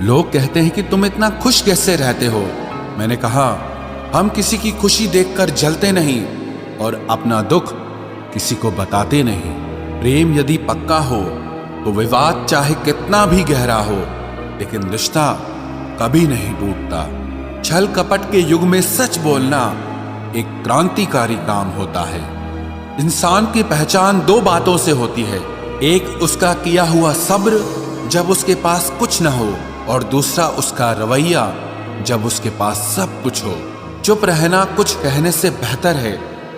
लोग कहते हैं कि तुम इतना खुश कैसे रहते हो। मैंने कहा, हम किसी की खुशी देखकर जलते नहीं और अपना दुख किसी को बताते नहीं। प्रेम यदि पक्का हो तो विवाद चाहे कितना भी गहरा हो, लेकिन रिश्ता कभी नहीं टूटता। छल कपट के युग में सच बोलना एक क्रांतिकारी काम होता है। इंसान की पहचान दो बातों से होती है, एक उसका किया हुआ सब्र जब उसके पास कुछ न हो, और दूसरा उसका रवैया जब उसके पास सब कुछ हो। चुप रहना कुछ कहने से बेहतर है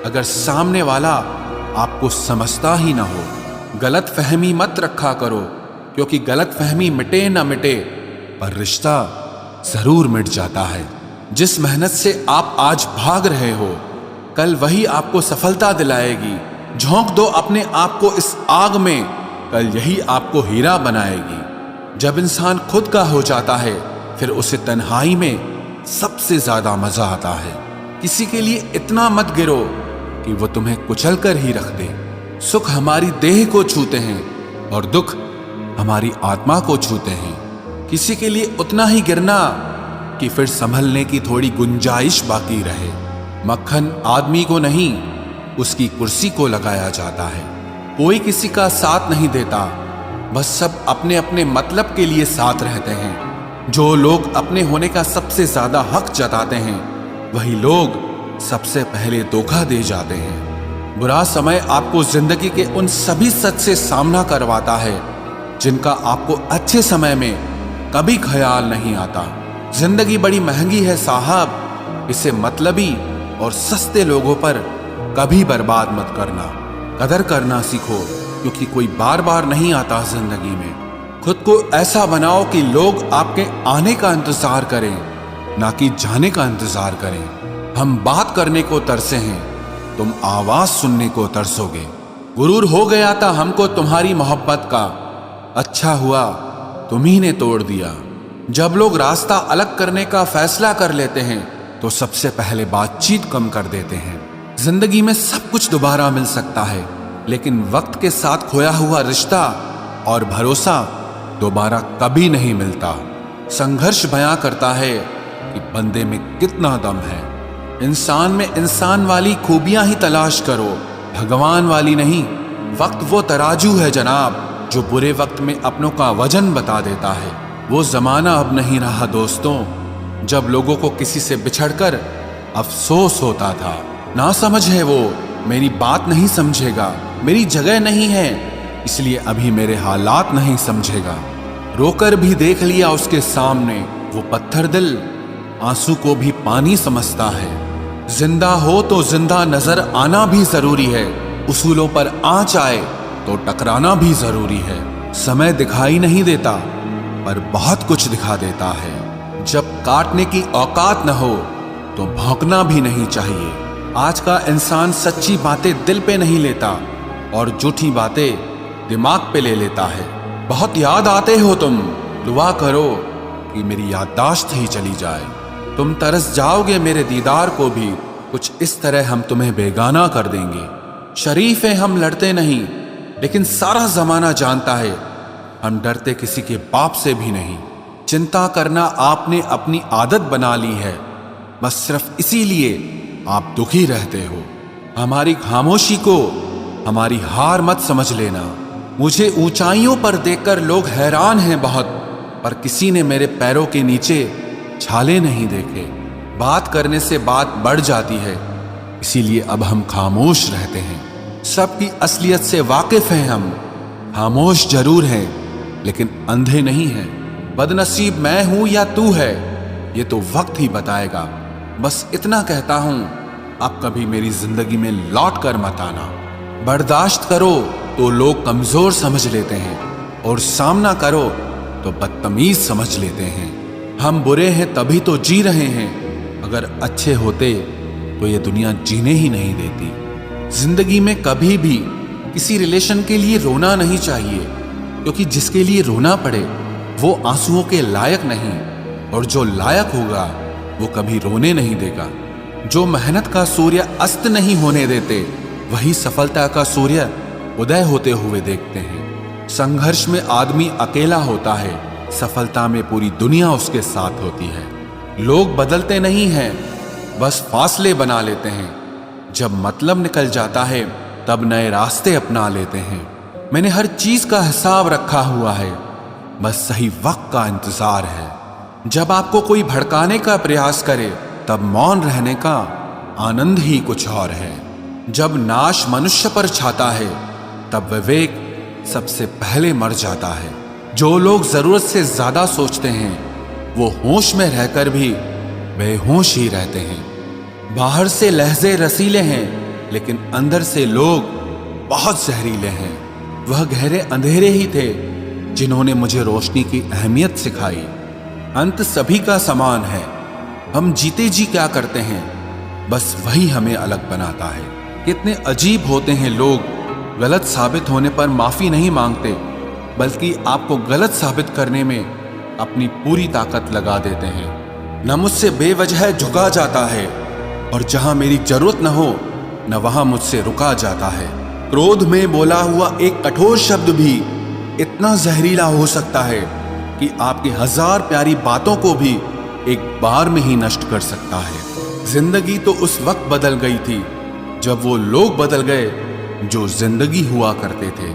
अगर सामने वाला आपको समझता ही ना हो। गलत फहमी मत रखा करो, क्योंकि गलत फहमी मिटे ना मिटे पर रिश्ता जरूर मिट जाता है। जिस मेहनत से आप आज भाग रहे हो, कल वही आपको सफलता दिलाएगी। झोंक दो अपने आप को इस आग में, कल यही आपको हीरा बनाएगी। जब इंसान खुद का हो जाता है, फिर उसे तन्हाई में सबसे ज्यादा मजा आता है। किसी के लिए इतना मत गिरो कि वो तुम्हें कुचल कर ही रख दे। सुख हमारी देह को छूते हैं और दुख हमारी आत्मा को छूते हैं। किसी के लिए उतना ही गिरना कि फिर संभलने की थोड़ी गुंजाइश बाकी रहे। मक्खन आदमी को नहीं, उसकी कुर्सी को लगाया जाता है। कोई किसी का साथ नहीं देता, बस सब अपने अपने मतलब के लिए साथ रहते हैं। जो लोग अपने होने का सबसे ज्यादा हक जताते हैं, वही लोग सबसे पहले धोखा दे जाते हैं। बुरा समय आपको जिंदगी के उन सभी सच से सामना करवाता है जिनका आपको अच्छे समय में कभी ख्याल नहीं आता। जिंदगी बड़ी महंगी है साहब, इसे मतलबी और सस्ते लोगों पर कभी बर्बाद मत करना। कदर करना सीखो, क्योंकि कोई बार बार नहीं आता जिंदगी में। खुद को ऐसा बनाओ कि लोग आपके आने का इंतजार करें, ना कि जाने का इंतजार करें। हम बात करने को तरसे हैं, तुम आवाज सुनने को तरसोगे। गुरूर हो गया था हमको तुम्हारी मोहब्बत का, अच्छा हुआ तुम्ही ने तोड़ दिया। जब लोग रास्ता अलग करने का फैसला कर लेते हैं, तो सबसे पहले बातचीत कम कर देते हैं। जिंदगी में सब कुछ दोबारा मिल सकता है, लेकिन वक्त के साथ खोया हुआ रिश्ता और भरोसा दोबारा कभी नहीं मिलता। संघर्ष बयां करता है कि बंदे में कितना दम है। इंसान में इंसान वाली खूबियां ही तलाश करो, भगवान वाली नहीं। वक्त वो तराजू है जनाब, जो बुरे वक्त में अपनों का वजन बता देता है। वो जमाना अब नहीं रहा दोस्तों, जब लोगों को किसी से बिछड़कर अफसोस होता था। ना समझ है वो, मेरी बात नहीं समझेगा, मेरी जगह नहीं है, इसलिए अभी मेरे हालात नहीं समझेगा। रोकर भी देख लिया उसके सामने, वो पत्थर दिल आंसू को भी पानी समझता है। जिंदा हो तो जिंदा नजर आना भी जरूरी है, उसूलों पर आंच आए तो टकराना भी जरूरी है। समय दिखाई नहीं देता, पर बहुत कुछ दिखा देता है। जब काटने की औकात न हो तो भौंकना भी नहीं चाहिए। आज का इंसान सच्ची बातें दिल पे नहीं लेता और झूठी बातें दिमाग पे ले लेता है। बहुत याद आते हो तुम, दुआ करो कि मेरी याददाश्त ही चली जाए। तुम तरस जाओगे मेरे दीदार को भी, कुछ इस तरह हम तुम्हें बेगाना कर देंगे। शरीफ हैं हम, लड़ते नहीं, लेकिन सारा जमाना जानता है हम डरते किसी के बाप से भी नहीं। चिंता करना आपने अपनी आदत बना ली है, बस सिर्फ इसीलिए आप दुखी रहते हो। हमारी खामोशी को हमारी हार मत समझ लेना। मुझे ऊंचाइयों पर देखकर लोग हैरान हैं बहुत, पर किसी ने मेरे पैरों के नीचे छाले नहीं देखे। बात करने से बात बढ़ जाती है, इसीलिए अब हम खामोश रहते हैं। सबकी असलियत से वाकिफ हैं हम, खामोश जरूर हैं लेकिन अंधे नहीं हैं। बदनसीब मैं हूं या तू है, ये तो वक्त ही बताएगा। बस इतना कहता हूं, आप कभी मेरी जिंदगी में लौट कर मत आना। बर्दाश्त करो तो लोग कमजोर समझ लेते हैं, और सामना करो तो बदतमीज समझ लेते हैं। हम बुरे हैं तभी तो जी रहे हैं, अगर अच्छे होते तो ये दुनिया जीने ही नहीं देती। जिंदगी में कभी भी किसी रिलेशन के लिए रोना नहीं चाहिए, क्योंकि जिसके लिए रोना पड़े वो आंसुओं के लायक नहीं, और जो लायक होगा वो कभी रोने नहीं देगा। जो मेहनत का सूर्य अस्त नहीं होने देते, वही सफलता का सूर्य उदय होते हुए देखते हैं। संघर्ष में आदमी अकेला होता है, सफलता में पूरी दुनिया उसके साथ होती है। लोग बदलते नहीं हैं, बस फासले बना लेते हैं। जब मतलब निकल जाता है तब नए रास्ते अपना लेते हैं। मैंने हर चीज का हिसाब रखा हुआ है, बस सही वक्त का इंतजार है। जब आपको कोई भड़काने का प्रयास करे तब मौन रहने का आनंद ही कुछ और है। जब नाश मनुष्य पर छाता है तब विवेक सबसे पहले मर जाता है। जो लोग जरूरत से ज्यादा सोचते हैं वो होश में रहकर भी बेहोश ही रहते हैं। बाहर से लहजे रसीले हैं, लेकिन अंदर से लोग बहुत जहरीले हैं। वह गहरे अंधेरे ही थे जिन्होंने मुझे रोशनी की अहमियत सिखाई। अंत सभी का समान है। हम जीते जी क्या करते हैं, बस वही हमें अलग बनाता है। कितने अजीब होते हैं लोग, गलत साबित होने पर माफी नहीं मांगते, बल्कि आपको गलत साबित करने में अपनी पूरी ताकत लगा देते हैं। न मुझसे बेवजह झुका जाता है, और जहां मेरी जरूरत न हो न वहां मुझसे रुका जाता है। क्रोध में बोला हुआ एक कठोर शब्द भी इतना जहरीला हो सकता है कि आपकी 1000 प्यारी बातों को भी एक बार में ही नष्ट कर सकता है। जिंदगी तो उस वक्त बदल गई थी जब वो लोग बदल गए जो जिंदगी हुआ करते थे।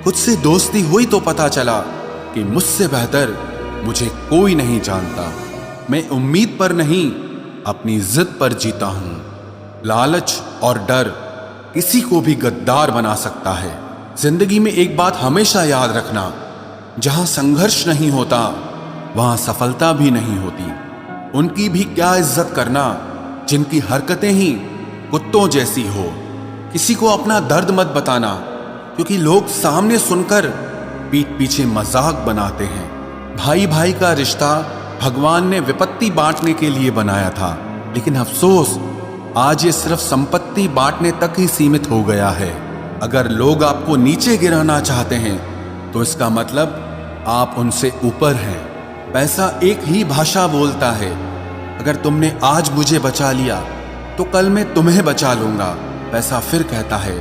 खुद से दोस्ती हुई तो पता चला कि मुझसे बेहतर मुझे कोई नहीं जानता। मैं उम्मीद पर नहीं, अपनी जिद पर जीता हूं। लालच और डर किसी को भी गद्दार बना सकता है। जिंदगी में एक बात हमेशा याद रखना, जहां संघर्ष नहीं होता वहां सफलता भी नहीं होती। उनकी भी क्या इज्जत करना जिनकी हरकतें ही कुत्तों जैसी हो। किसी को अपना दर्द मत बताना, क्योंकि लोग सामने सुनकर पीठ पीछे मजाक बनाते हैं। भाई भाई का रिश्ता भगवान ने विपत्ति बांटने के लिए बनाया था, लेकिन अफसोस आज ये सिर्फ संपत्ति बांटने तक ही सीमित हो गया है। अगर लोग आपको नीचे गिराना चाहते हैं तो इसका मतलब आप उनसे ऊपर हैं। पैसा एक ही भाषा बोलता है। अगर तुमने आज मुझे बचा लिया तो कल मैं तुम्हें बचा लूंगा। पैसा फिर कहता है,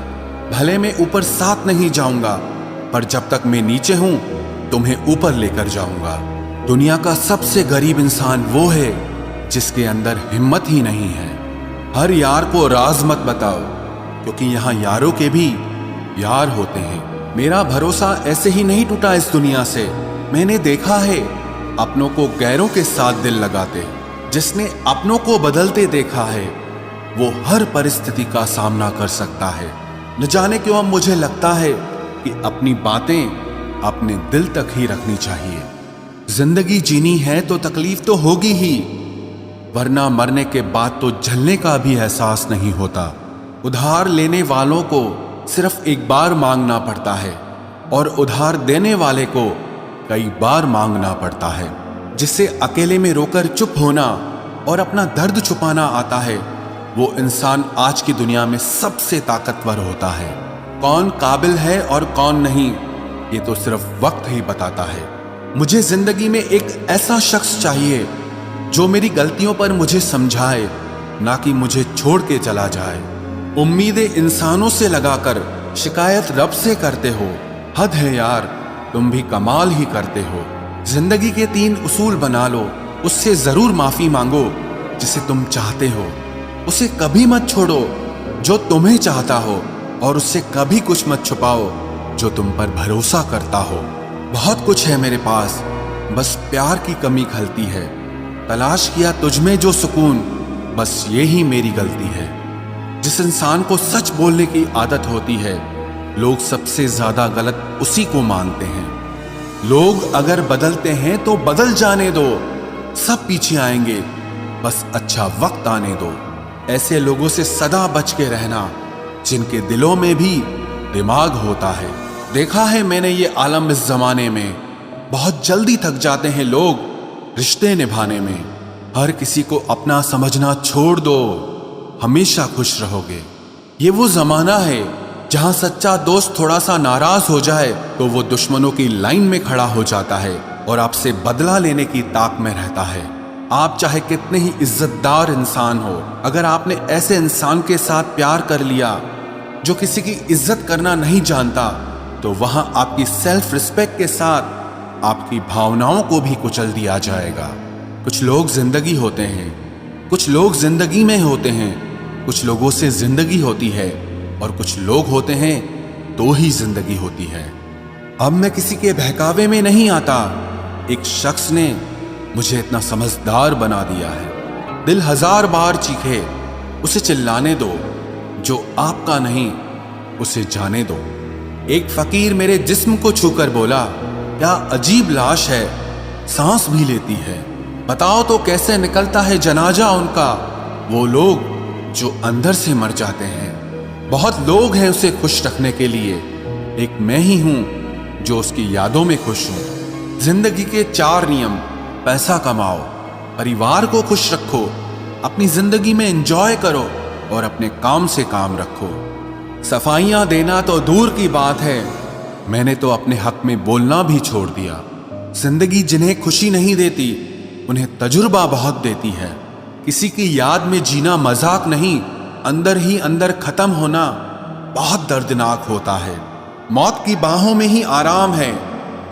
भले मैं ऊपर साथ नहीं जाऊंगा, पर जब तक मैं नीचे हूं तुम्हें ऊपर लेकर जाऊंगा। दुनिया का सबसे गरीब इंसान वो है जिसके अंदर हिम्मत ही नहीं है। हर यार को राज मत बताओ, क्योंकि यहाँ यारों के भी यार होते हैं। मेरा भरोसा ऐसे ही नहीं टूटा इस दुनिया से। मैंने देखा है अपनों को गैरों के साथ दिल लगाते। जिसने अपनों को बदलते देखा है वो हर परिस्थिति का सामना कर सकता है। न जाने क्यों अब मुझे लगता है कि अपनी बातें अपने दिल तक ही रखनी चाहिए। जिंदगी जीनी है तो तकलीफ तो होगी ही, वरना मरने के बाद तो जलने का भी एहसास नहीं होता। उधार लेने वालों को सिर्फ एक बार मांगना पड़ता है, और उधार देने वाले को कई बार मांगना पड़ता है। जिसे अकेले में रोकर चुप होना और अपना दर्द छुपाना आता है, वो इंसान आज की दुनिया में सबसे ताकतवर होता है। कौन काबिल है और कौन नहीं, ये तो सिर्फ वक्त ही बताता है। मुझे जिंदगी में एक ऐसा शख्स चाहिए जो मेरी गलतियों पर मुझे समझाए, ना कि मुझे छोड़ के चला जाए। उम्मीदें इंसानों से लगाकर शिकायत रब से करते हो। हद है यार, तुम भी कमाल ही करते हो। जिंदगी के 3 उसूल बना लो। उससे जरूर माफी मांगो जिसे तुम चाहते हो। उसे कभी मत छोड़ो जो तुम्हें चाहता हो, और उससे कभी कुछ मत छुपाओ जो तुम पर भरोसा करता हो। बहुत कुछ है मेरे पास, बस प्यार की कमी खलती है। तलाश किया तुझमें जो सुकून, बस ये ही मेरी गलती है। जिस इंसान को सच बोलने की आदत होती है, लोग सबसे ज्यादा गलत उसी को मानते हैं। लोग अगर बदलते हैं तो बदल जाने दो, सब पीछे आएंगे, बस अच्छा वक्त आने दो। ऐसे लोगों से सदा बच के रहना जिनके दिलों में भी दिमाग होता है। देखा है मैंने ये आलम इस जमाने में, बहुत जल्दी थक जाते हैं लोग रिश्ते निभाने में। हर किसी को अपना समझना छोड़ दो, हमेशा खुश रहोगे। ये वो जमाना है जहां सच्चा दोस्त थोड़ा सा नाराज हो जाए तो वो दुश्मनों की लाइन में खड़ा हो जाता है और आपसे बदला लेने की ताक में रहता है। आप चाहे कितने ही इज्जतदार इंसान हो, अगर आपने ऐसे इंसान के साथ प्यार कर लिया जो किसी की इज्जत करना नहीं जानता, तो वहां आपकी सेल्फ रिस्पेक्ट के साथ आपकी भावनाओं को भी कुचल दिया जाएगा। कुछ लोग जिंदगी होते हैं, कुछ लोग जिंदगी में होते हैं, कुछ लोगों से जिंदगी होती है और कुछ लोग होते हैं तो ही जिंदगी होती है। अब मैं किसी के बहकावे में नहीं आता। एक शख्स ने मुझे इतना समझदार बना दिया है। दिल 1000 बार चीखे, उसे चिल्लाने दो। जो आपका नहीं उसे जाने दो। एक फकीर मेरे जिस्म को छूकर बोला, क्या अजीब लाश है, सांस भी लेती है। बताओ तो कैसे निकलता है जनाजा उनका, वो लोग जो अंदर से मर जाते हैं। बहुत लोग हैं उसे खुश रखने के लिए, एक मैं ही हूं जो उसकी यादों में खुश हूं। जिंदगी के 4 नियम: पैसा कमाओ, परिवार को खुश रखो, अपनी जिंदगी में एंजॉय करो और अपने काम से काम रखो। सफाइयां देना तो दूर की बात है, मैंने तो अपने हक में बोलना भी छोड़ दिया। जिंदगी जिन्हें खुशी नहीं देती उन्हें तजुर्बा बहुत देती है। किसी की याद में जीना मजाक नहीं, अंदर ही अंदर खत्म होना बहुत दर्दनाक होता है। मौत की बाहों में ही आराम है।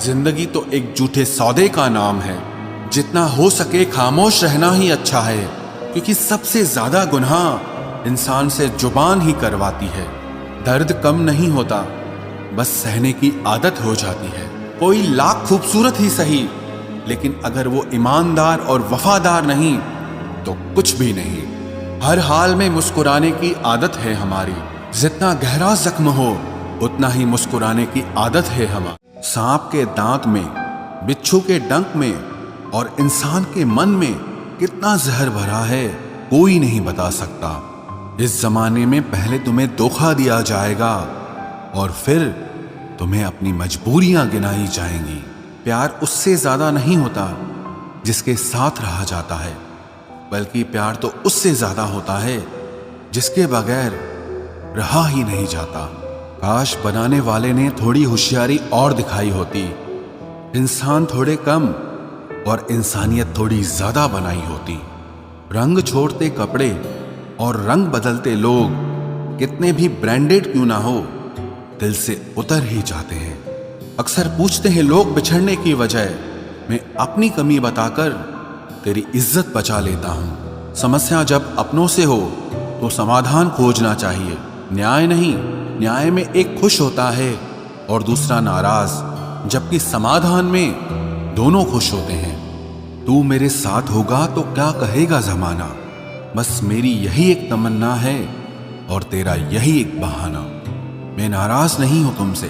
जिंदगी तो एक झूठे सौदे का नाम है। जितना हो सके खामोश रहना ही अच्छा है, क्योंकि सबसे ज्यादा गुनाह इंसान से जुबान ही करवाती है। दर्द कम नहीं होता, बस सहने की आदत हो जाती है। कोई लाख खूबसूरत ही सही, लेकिन अगर वो ईमानदार और वफादार नहीं तो कुछ भी नहीं। हर हाल में मुस्कुराने की आदत है हमारी। जितना गहरा जख्म हो उतना ही मुस्कुराने की आदत है हमारी। सांप के दांत में, बिच्छू के डंक में और इंसान के मन में कितना जहर भरा है कोई नहीं बता सकता। इस जमाने में पहले तुम्हें धोखा दिया जाएगा और फिर तुम्हें अपनी मजबूरियां गिनाई जाएंगी। प्यार उससे ज्यादा नहीं होता जिसके साथ रहा जाता है, बल्कि प्यार तो उससे ज्यादा होता है जिसके बगैर रहा ही नहीं जाता। काश बनाने वाले ने थोड़ी होशियारी और दिखाई होती, इंसान थोड़े कम और इंसानियत थोड़ी ज्यादा बनाई होती। रंग छोड़ते कपड़े और रंग बदलते लोग कितने भी ब्रांडेड क्यों ना हो, दिल से उतर ही जाते हैं। अक्सर पूछते हैं लोग बिछड़ने की वजह, मैं अपनी कमी बताकर तेरी इज्जत बचा लेता हूं। समस्या जब अपनों से हो तो समाधान खोजना चाहिए, न्याय नहीं। न्याय में एक खुश होता है और दूसरा नाराज, जबकि समाधान में दोनों खुश होते हैं। तू मेरे साथ होगा तो क्या कहेगा जमाना, बस मेरी यही एक तमन्ना है और तेरा यही एक बहाना। मैं नाराज नहीं हूं तुमसे,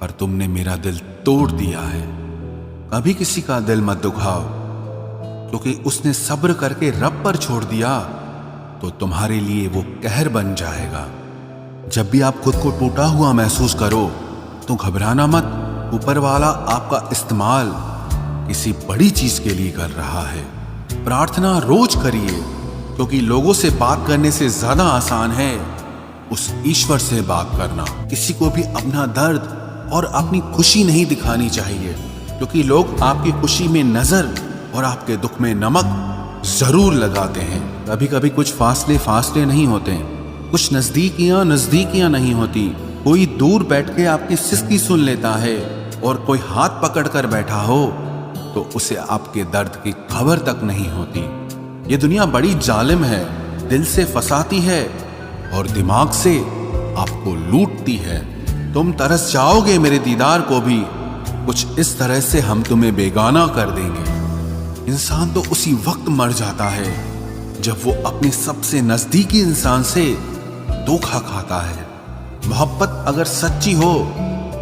पर तुमने मेरा दिल तोड़ दिया है। कभी किसी का दिल मत दुखाओ, क्योंकि उसने सब्र करके रब पर छोड़ दिया तो तुम्हारे लिए वो कहर बन जाएगा। जब भी आप खुद को टूटा हुआ महसूस करो तो घबराना मत। ऊपर वाला आपका इस्तेमाल किसी बड़ी चीज के लिए कर रहा है। प्रार्थना रोज करिए, क्योंकि लोगों से बात करने से ज्यादा आसान है उस ईश्वर से बात करना। किसी को भी अपना दर्द और अपनी खुशी नहीं दिखानी चाहिए, क्योंकि लोग आपकी खुशी में नजर और आपके दुख में नमक जरूर लगाते हैं। कभी कभी कुछ फासले नहीं होते, कुछ नजदीकियां नहीं होती। कोई दूर बैठ के आपकी सिसकी सुन लेता है और कोई हाथ पकड़ कर बैठा हो तो उसे आपके दर्द की खबर तक नहीं होती। ये दुनिया बड़ी जालिम है, दिल से फंसाती है और दिमाग से आपको लूटती है। तुम तरस जाओगे मेरे दीदार को भी, कुछ इस तरह से हम तुम्हें बेगाना कर देंगे। इंसान तो उसी वक्त मर जाता है जब वो अपने सबसे नजदीकी इंसान से धोखा खाता है। मोहब्बत अगर सच्ची हो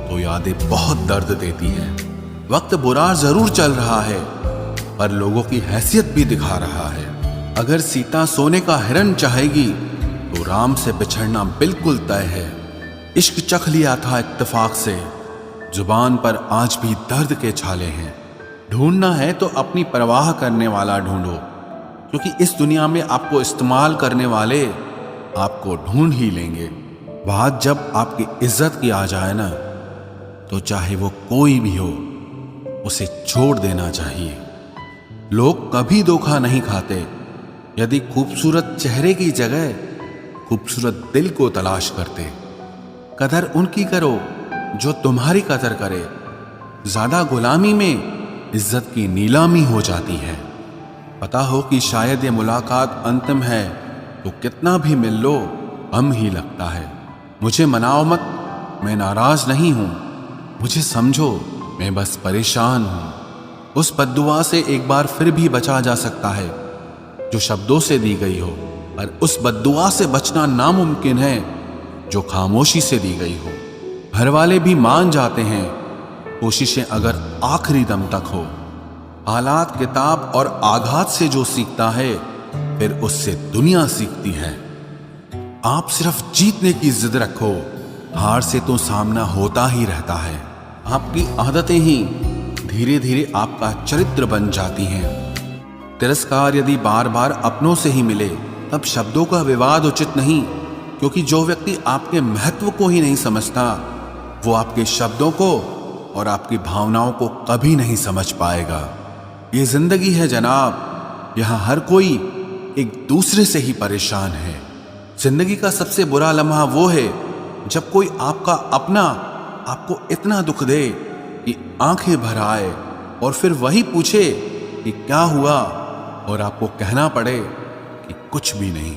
तो यादें बहुत दर्द देती है। वक्त बुरा जरूर चल रहा है, पर लोगों की हैसियत भी दिखा रहा है। अगर सीता सोने का हिरन चाहेगी तो राम से बिछड़ना बिल्कुल तय है। इश्क चख लिया था इत्तेफाक से, जुबान पर आज भी दर्द के छाले हैं। ढूंढना है तो अपनी परवाह करने वाला ढूंढो, क्योंकि इस दुनिया में आपको इस्तेमाल करने वाले आपको ढूंढ ही लेंगे। बात जब आपकी इज्जत की आ जाए ना, तो चाहे वो कोई भी हो उसे छोड़ देना चाहिए। लोग कभी धोखा नहीं खाते। यदि खूबसूरत चेहरे की जगह खूबसूरत दिल को तलाश करते। कदर उनकी करो जो तुम्हारी कदर करे, ज्यादा गुलामी में इज्जत की नीलामी हो जाती है। पता हो कि शायद ये मुलाकात अंतिम है तो कितना भी मिल लो गम ही लगता है। मुझे मनाओ मत, मैं नाराज नहीं हूं, मुझे समझो, मैं बस परेशान हूं। उस बद्दुआ से एक बार फिर भी बचा जा सकता है जो शब्दों से दी गई हो, और उस बद्दुआ से बचना नामुमकिन है जो खामोशी से दी गई हो। घर वाले भी मान जाते हैं, कोशिशें अगर आखिरी दम तक हो। हालात, किताब और आघात से जो सीखता है फिर उससे दुनिया सीखती है। आप सिर्फ जीतने की जिद रखो, हार से तो सामना होता ही रहता है। आपकी आदतें ही धीरे धीरे आपका चरित्र बन जाती हैं। तिरस्कार यदि बार बार अपनों से ही मिले तब शब्दों का विवाद उचित नहीं, क्योंकि जो व्यक्ति आपके महत्व को ही नहीं समझता वो आपके शब्दों को और आपकी भावनाओं को कभी नहीं समझ पाएगा। ये जिंदगी है जनाब, यहाँ हर कोई एक दूसरे से ही परेशान है। जिंदगी का सबसे बुरा लम्हा वो है जब कोई आपका अपना आपको इतना दुख दे कि आंखें भर आए और फिर वही पूछे कि क्या हुआ, और आपको कहना पड़े कि कुछ भी नहीं।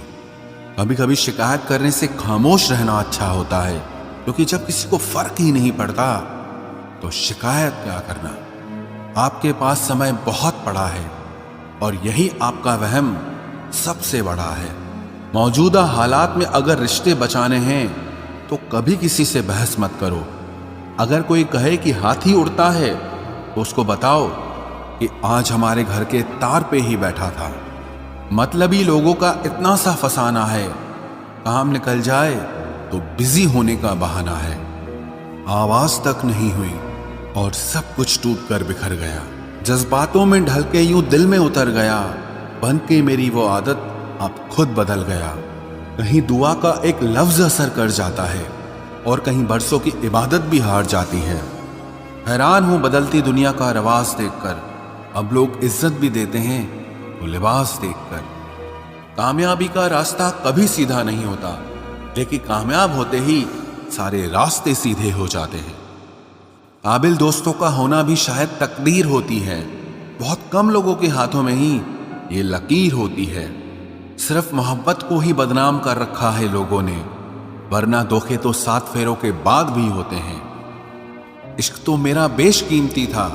कभी कभी शिकायत करने से खामोश रहना अच्छा होता है, क्योंकि जब किसी को फर्क ही नहीं पड़ता तो शिकायत क्या करना। आपके पास समय बहुत पड़ा है और यही आपका वहम सबसे बड़ा है। मौजूदा हालात में अगर रिश्ते बचाने हैं तो कभी किसी से बहस मत करो। अगर कोई कहे कि हाथी उड़ता है तो उसको बताओ कि आज हमारे घर के तार पे ही बैठा था। मतलबी लोगों का इतना सा फसाना है, काम निकल जाए तो बिजी होने का बहाना है। आवाज तक नहीं हुई और सब कुछ टूट कर बिखर गया। जज्बातों में ढल के यूं दिल में उतर गया, बन के मेरी वो आदत अब खुद बदल गया। कहीं दुआ का एक लफ्ज असर कर जाता है और कहीं बरसों की इबादत भी हार जाती है। हैरान हूं बदलती दुनिया का रवाज देखकर, अब लोग इज्जत भी देते हैं तो लिबास देखकर। कामयाबी का रास्ता कभी सीधा नहीं होता, लेकिन कामयाब होते ही सारे रास्ते सीधे हो जाते हैं। काबिल दोस्तों का होना भी शायद तकदीर होती है। बहुत कम लोगों के हाथों में ही ये लकीर होती है। सिर्फ मोहब्बत को ही बदनाम कर रखा है लोगों ने, वरना धोखे तो 7 फेरों के बाद भी होते हैं। इश्क तो मेरा बेशकीमती था,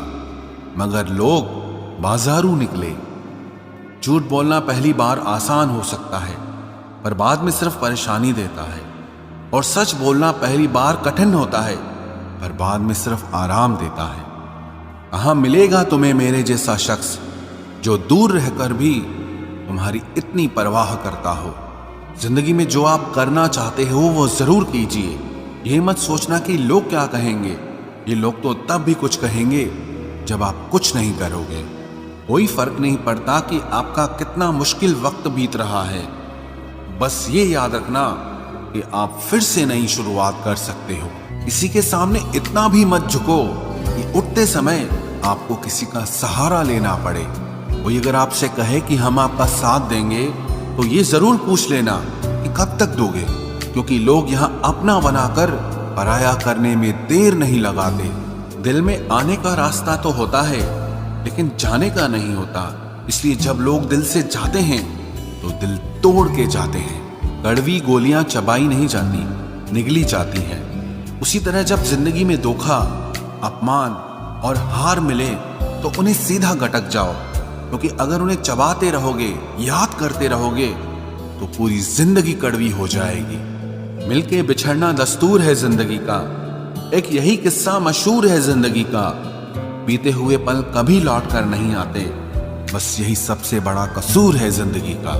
मगर लोग बाजारू निकले। झूठ बोलना पहली बार आसान हो सकता है, पर बाद में सिर्फ परेशानी देता है। और सच बोलना पहली बार कठिन होता है, पर बाद में सिर्फ आराम देता है। कहाँ मिलेगा तुम्हें मेरे जैसा शख्स जो दूर रहकर भी तुम्हारी इतनी परवाह करता हो। जिंदगी में जो आप करना चाहते हो वो जरूर कीजिए। ये मत सोचना कि लोग क्या कहेंगे। ये लोग तो तब भी कुछ कहेंगे जब आप कुछ नहीं करोगे। कोई फर्क नहीं पड़ता कि आपका कितना मुश्किल वक्त बीत रहा है। बस ये याद रखना कि आप फिर से नई शुरुआत कर सकते हो। किसी के सामने इतना भी मत झुको कि उठते समय आपको किसी का सहारा लेना पड़े। कोई अगर आपसे कहे कि हम आपका साथ देंगे तो ये जरूर पूछ लेना कि कब तक दोगे, क्योंकि लोग यहाँ अपना बनाकर पराया करने में देर नहीं लगाते। दिल में आने का रास्ता तो होता है, लेकिन जाने का नहीं होता। इसलिए जब लोग दिल से जाते हैं तो दिल तोड़ के जाते हैं। कड़वी गोलियां चबाई नहीं जाती, निगली जाती हैं। उसी तरह जब जिंदगी में धोखा, अपमान और हार मिले तो उन्हें सीधा गटक जाओ, क्योंकि अगर उन्हें चबाते रहोगे, याद करते रहोगे तो पूरी जिंदगी कड़वी हो जाएगी। मिलके बिछड़ना दस्तूर है जिंदगी का, एक यही किस्सा मशहूर है जिंदगी का। बीते हुए पल कभी लौट कर नहीं आते, बस यही सबसे बड़ा कसूर है जिंदगी का।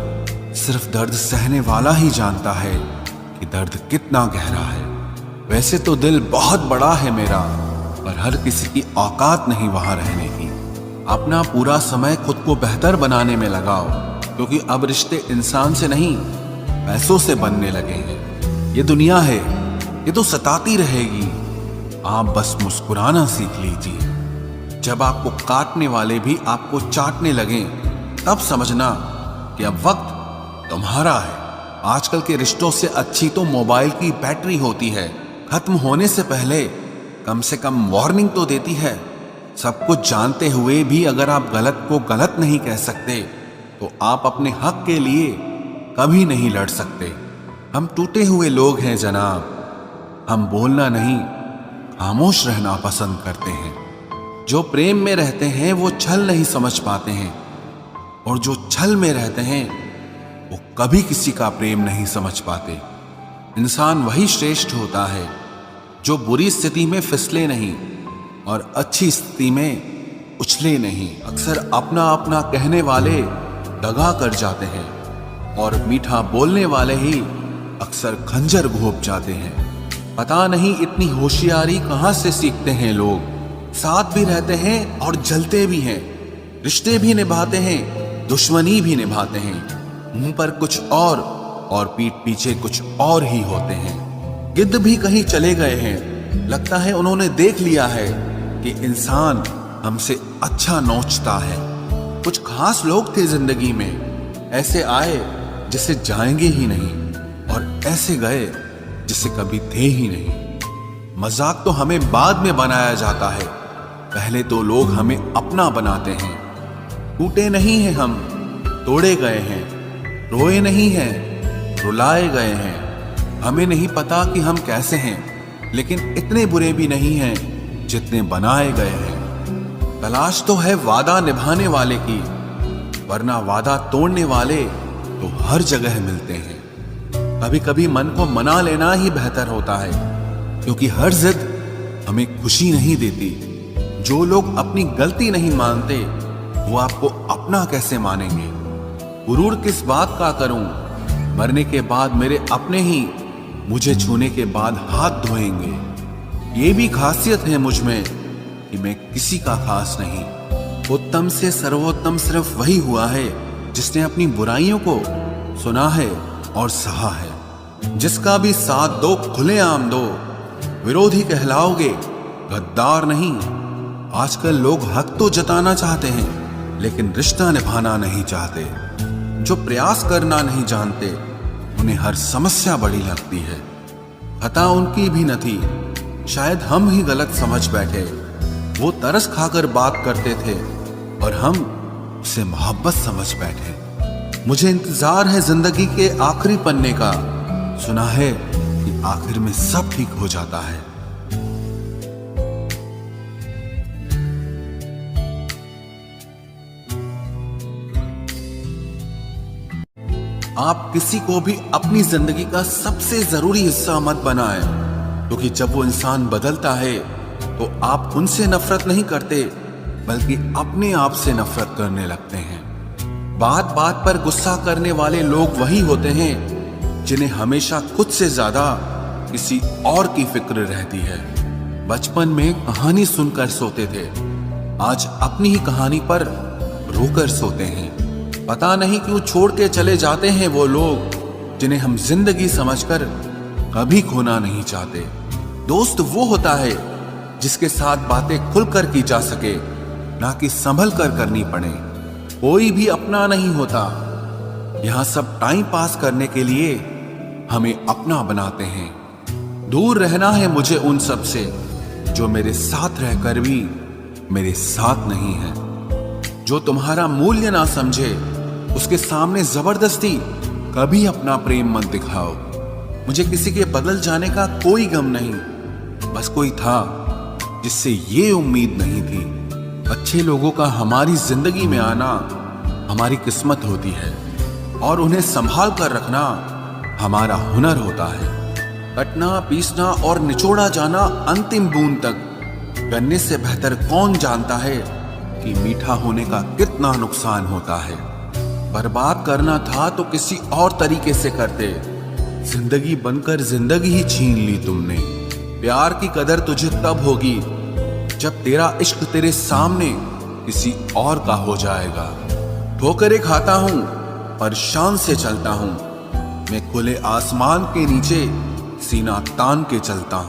सिर्फ दर्द सहने वाला ही जानता है कि दर्द कितना गहरा है। वैसे तो दिल बहुत बड़ा है मेरा, पर हर किसी की औकात नहीं वहां रहने की। अपना पूरा समय खुद को बेहतर बनाने में लगाओ, क्योंकि अब रिश्ते इंसान से नहीं पैसों से बनने लगे हैं। ये दुनिया है, ये तो सताती रहेगी। आप बस मुस्कुराना सीख लीजिए। जब आपको काटने वाले भी आपको चाटने लगें, तब समझना कि अब वक्त तुम्हारा है। आजकल के रिश्तों से अच्छी तो मोबाइल की बैटरी होती है। खत्म होने से पहले कम से कम वार्निंग तो देती है। सब कुछ जानते हुए भी अगर आप गलत को गलत नहीं कह सकते तो आप अपने हक के लिए कभी नहीं लड़ सकते। हम टूटे हुए लोग हैं जनाब। हम बोलना नहीं, खामोश रहना पसंद करते हैं। जो प्रेम में रहते हैं वो छल नहीं समझ पाते हैं, और जो छल में रहते हैं वो कभी किसी का प्रेम नहीं समझ पाते। इंसान वही श्रेष्ठ होता है जो बुरी स्थिति में फिसले नहीं और अच्छी स्थिति में उछले नहीं। अक्सर अपना अपना कहने वाले दगा कर जाते हैं, और मीठा बोलने वाले ही अक्सर खंजर घोंप जाते हैं। पता नहीं इतनी होशियारी कहां से सीखते हैं लोग। साथ भी रहते हैं और जलते भी हैं, रिश्ते भी निभाते हैं, दुश्मनी भी निभाते हैं। मुंह पर कुछ और पीठ पीछे कुछ और ही होते हैं। गिद्ध भी कहीं चले गए हैं, लगता है उन्होंने देख लिया है कि इंसान हमसे अच्छा नोचता है। कुछ खास लोग थे जिंदगी में, ऐसे आए जिसे जाएंगे ही नहीं, और ऐसे गए जिसे कभी थे ही नहीं। मजाक तो हमें बाद में बनाया जाता है, पहले तो लोग हमें अपना बनाते हैं। टूटे नहीं हैं हम, तोड़े गए हैं। रोए नहीं हैं, रुलाए गए हैं। हमें नहीं पता कि हम कैसे हैं, लेकिन इतने बुरे भी नहीं हैं जितने बनाए गए हैं। तलाश तो है वादा निभाने वाले की, वरना वादा तोड़ने वाले तो हर जगह मिलते हैं। कभी कभी मन को मना लेना ही बेहतर होता है, क्योंकि हर जिद हमें खुशी नहीं देती। जो लोग अपनी गलती नहीं मानते वो आपको अपना कैसे मानेंगे। गुरूर किस बात का करूं, मरने के बाद मेरे अपने ही मुझे छूने के बाद हाथ धोएंगे। ये भी खासियत है मुझ में कि मैं किसी का खास नहीं। उत्तम से सर्वोत्तम सिर्फ वही हुआ है जिसने अपनी बुराइयों को सुना है और सहा है। जिसका भी साथ दो खुलेआम दो, विरोधी कहलाओगे, गद्दार नहीं। आजकल लोग हक तो जताना चाहते हैं, लेकिन रिश्ता निभाना नहीं चाहते। जो प्रयास करना नहीं जानते उन्हें हर समस्या बड़ी लगती है। खता उनकी भी न थी, शायद हम ही गलत समझ बैठे। वो तरस खाकर बात करते थे और हम उसे मोहब्बत समझ बैठे। मुझे इंतजार है जिंदगी के आखिरी पन्ने का, सुना है कि आखिर में सब ठीक हो जाता है। आप किसी को भी अपनी जिंदगी का सबसे जरूरी हिस्सा मत बनाएं, क्योंकि जब वो इंसान बदलता है तो आप उनसे नफरत नहीं करते, बल्कि अपने आप से नफरत करने लगते हैं। बात बात पर गुस्सा करने वाले लोग वही होते हैं जिन्हें हमेशा खुद से ज्यादा किसी और की फिक्र रहती है। बचपन में कहानी सुनकर सोते थे, आज अपनी ही कहानी पर रोकर सोते हैं। पता नहीं क्यों छोड़ के चले जाते हैं वो लोग जिन्हें हम जिंदगी समझकर कभी खोना नहीं चाहते। दोस्त वो होता है जिसके साथ बातें खुलकर की जा सके, ना कि संभल कर करनी पड़े। कोई भी अपना नहीं होता, यहां सब टाइम पास करने के लिए हमें अपना बनाते हैं। दूर रहना है मुझे उन सब से जो मेरे साथ रहकर भी मेरे साथ नहीं है। जो तुम्हारा मूल्य ना समझे उसके सामने जबरदस्ती कभी अपना प्रेम मत दिखाओ। मुझे किसी के बदल जाने का कोई गम नहीं, बस कोई था जिससे ये उम्मीद नहीं थी। अच्छे लोगों का हमारी जिंदगी में आना हमारी किस्मत होती है, और उन्हें संभाल कर रखना हमारा हुनर होता है। कटना, पीसना और निचोड़ा जाना अंतिम बूंद तक करने से बेहतर कौन जानता है कि मीठा होने का कितना नुकसान होता है। बर्बाद करना था तो किसी और तरीके से करते, जिंदगी बनकर जिंदगी ही छीन ली तुमने। प्यार की कदर तुझे तब होगी जब तेरा इश्क तेरे सामने किसी और का हो जाएगा। ठोकरें खाता हूं पर शान से चलता हूं, मैं खुले आसमान के नीचे सीना तान के चलता हूं।